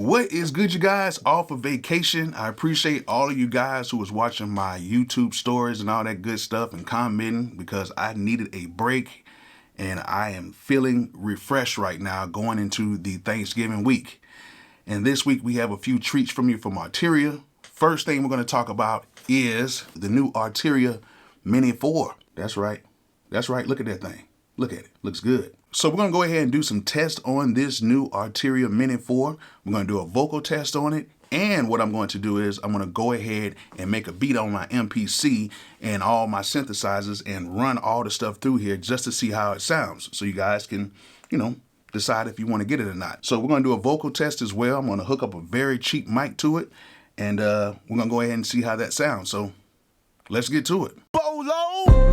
What is good, you guys? Off of vacation. I appreciate all of you guys who was watching my YouTube stories and all that good stuff and commenting because I needed a break and I am feeling refreshed right now going into the Thanksgiving week. And this week we have a few treats from you from Arturia. First thing we're going to talk about is the new Arturia Mini 4. That's right. That's right. Look at that thing. Look at it. Looks good. So we're going to go ahead and do some tests on this new Arturia Mini 4. We're going to do a vocal test on it. And what I'm going to do is I'm going to go ahead and make a beat on my MPC and all my synthesizers and run all the stuff through here just to see how it sounds. So you guys can, decide if you want to get it or not. So we're going to do a vocal test as well. I'm going to hook up a very cheap mic to it. And we're going to go ahead and see how that sounds. So let's get to it. Bolo!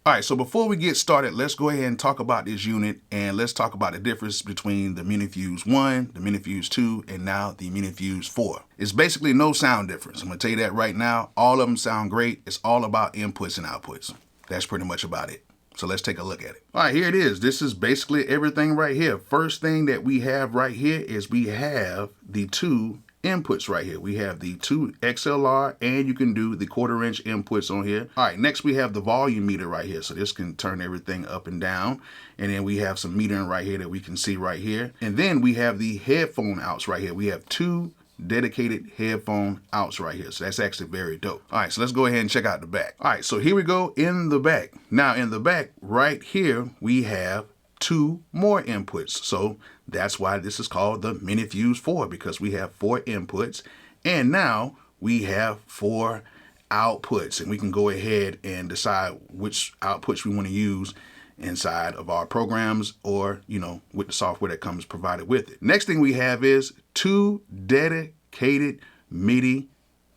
All right, so before we get started, let's go ahead and talk about this unit and let's talk about the difference between the MiniFuse 1, the MiniFuse 2, and now the MiniFuse 4. It's basically no sound difference. I'm gonna tell you that right now. All of them sound great. It's all about inputs and outputs. That's pretty much about it. So let's take a look at it. All right, here it is. This is basically everything right here. First thing that we have right here is we have the two inputs right here. We have the two XLR and you can do the 1/4 inch inputs on here. All right, next we have the volume meter right here. So this can turn everything up and down. And then we have some metering right here that we can see right here. And then we have the headphone outs right here. We have two dedicated headphone outs right here. So that's actually very dope. All right, so let's go ahead and check out the back. All right, so here we go in the back. Now in the back right here, we have two more inputs. So that's why this is called the MiniFuse 4, because we have 4 inputs and now we have 4 outputs, and we can go ahead and decide which outputs we want to use inside of our programs or, with the software that comes provided with it. Next thing we have is 2 dedicated MIDI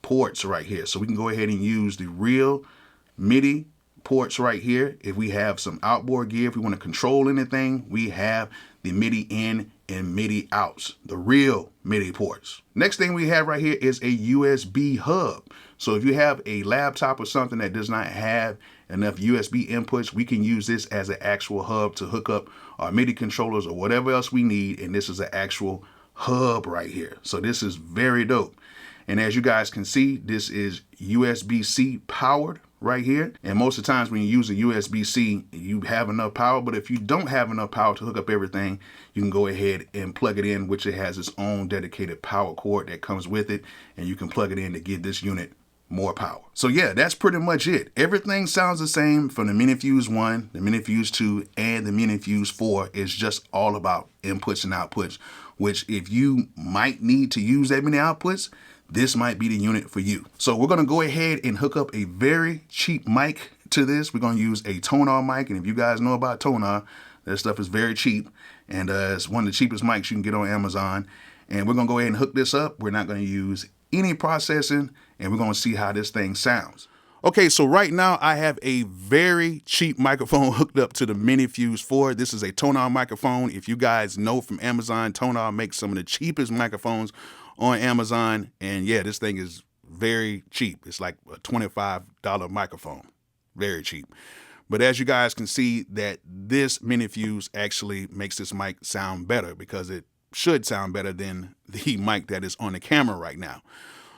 ports right here. So we can go ahead and use the real MIDI ports right here. If we have some outboard gear, if we want to control anything, we have the MIDI in and MIDI outs, the real MIDI ports. Next thing we have right here is a USB hub. So if you have a laptop or something that does not have enough USB inputs, we can use this as an actual hub to hook up our MIDI controllers or whatever else we need. And this is an actual hub right here. So this is very dope. And as you guys can see, this is USB-C powered right here. And most of the times when you use a USB-C, you have enough power. But if you don't have enough power to hook up everything, you can go ahead and plug it in, which it has its own dedicated power cord that comes with it. And you can plug it in to give this unit more power. So yeah, that's pretty much it. Everything sounds the same from the MiniFuse 1, the MiniFuse 2, and the MiniFuse 4. It's just all about inputs and outputs, which if you might need to use that many outputs, this might be the unit for you. So we're going to go ahead and hook up a very cheap mic to this. We're going to use a Tonar mic. And if you guys know about Tonar, that stuff is very cheap. And it's one of the cheapest mics you can get on Amazon. And we're going to go ahead and hook this up. We're not going to use any processing. And we're going to see how this thing sounds. Okay, so right now I have a very cheap microphone hooked up to the MiniFuse 4. This is a Tonar microphone. If you guys know from Amazon, Tonar makes some of the cheapest microphones on Amazon. And yeah, this thing is very cheap. It's like a $25 microphone. Very cheap. But as you guys can see, that this MiniFuse actually makes this mic sound better, because it should sound better than the mic that is on the camera right now.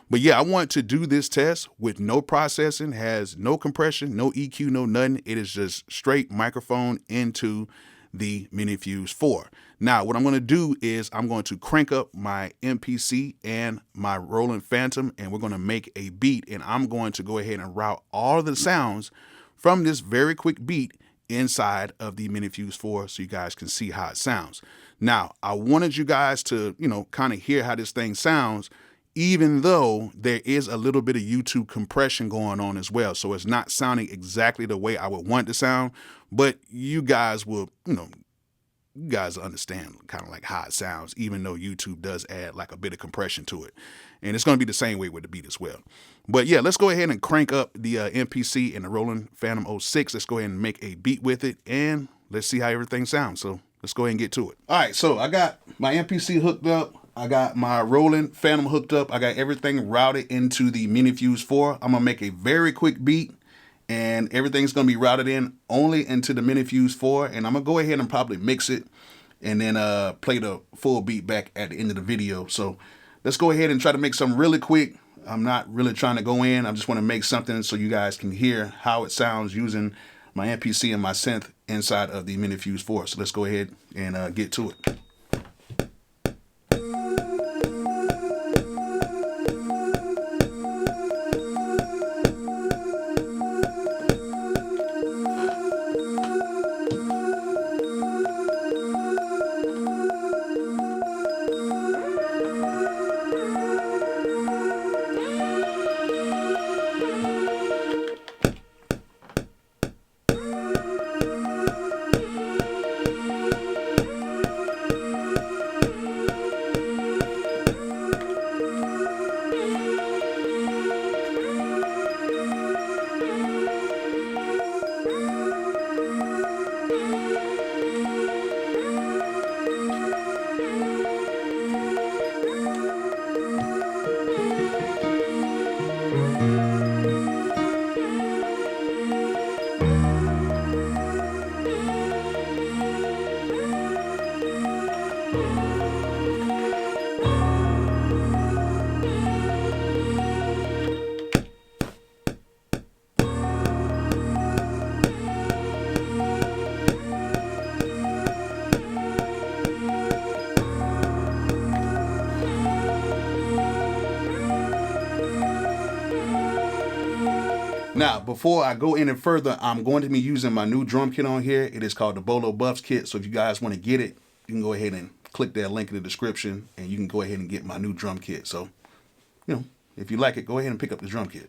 But yeah, I want to do this test with no processing, has no compression, no EQ, no nothing. It is just straight microphone into the MiniFuse 4. Now, what I'm going to do is I'm going to crank up my MPC and my Roland Phantom, and we're going to make a beat, and I'm going to go ahead and route all of the sounds from this very quick beat inside of the MiniFuse 4 so you guys can see how it sounds. Now, I wanted you guys to, kind of hear how this thing sounds, even though there is a little bit of YouTube compression going on as well. So it's not sounding exactly the way I would want it to sound, but you guys will, you guys understand kind of like how it sounds, even though YouTube does add like a bit of compression to it. And it's going to be the same way with the beat as well. But yeah, let's go ahead and crank up the MPC and the Roland Phantom 06. Let's go ahead and make a beat with it and let's see how everything sounds. So let's go ahead and get to it. All right, so I got my MPC hooked up. I got my Roland Phantom hooked up. I got everything routed into the MiniFuse 4. I'm going to make a very quick beat and everything's going to be routed in only into the MiniFuse 4, and I'm going to go ahead and probably mix it and then play the full beat back at the end of the video. So let's go ahead and try to make something really quick. I'm not really trying to go in. I just want to make something so you guys can hear how it sounds using my MPC and my synth inside of the MiniFuse 4. So let's go ahead and get to it. Now, before I go any further, I'm going to be using my new drum kit on here. It is called the Bolo Buffs kit. So if you guys want to get it, you can go ahead and click that link in the description and you can go ahead and get my new drum kit. So, you know, if you like it, go ahead and pick up the drum kit.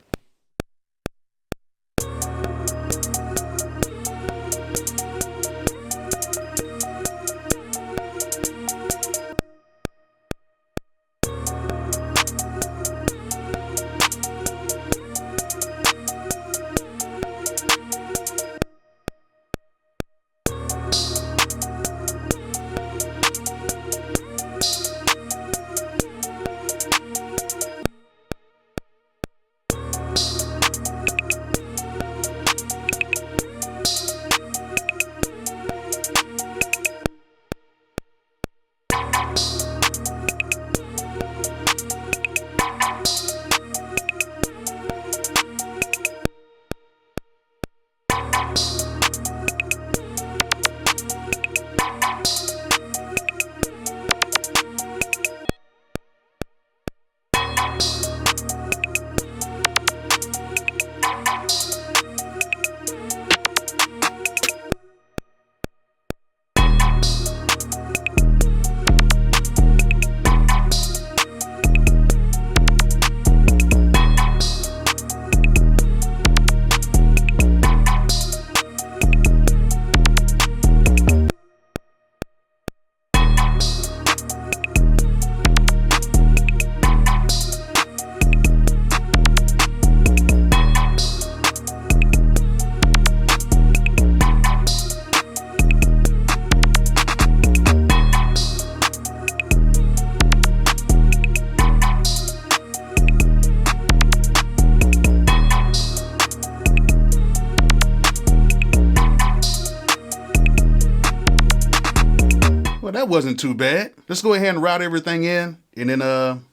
That wasn't too bad. Let's go ahead and route everything in, and then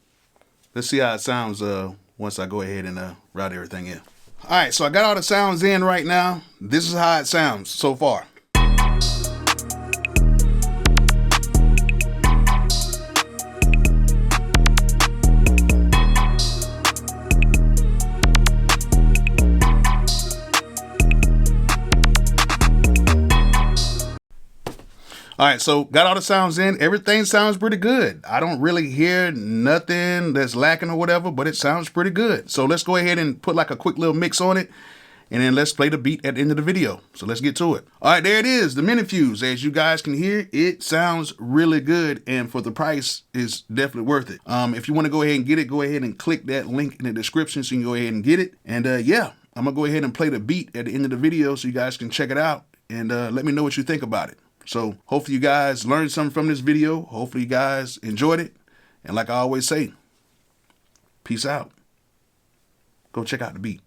let's see how it sounds once I go ahead and route everything in. All right, so I got all the sounds in right now. This is how it sounds so far. All right, so got all the sounds in. Everything sounds pretty good. I don't really hear nothing that's lacking or whatever, but it sounds pretty good. So let's go ahead and put like a quick little mix on it, and then let's play the beat at the end of the video. So let's get to it. All right, there it is, the MiniFuse. As you guys can hear, it sounds really good, and for the price, it's definitely worth it. If you want to go ahead and get it, go ahead and click that link in the description so you can go ahead and get it. And yeah, I'm gonna go ahead and play the beat at the end of the video so you guys can check it out and let me know what you think about it. So hopefully you guys learned something from this video. Hopefully you guys enjoyed it. And like I always say, peace out. Go check out the beat.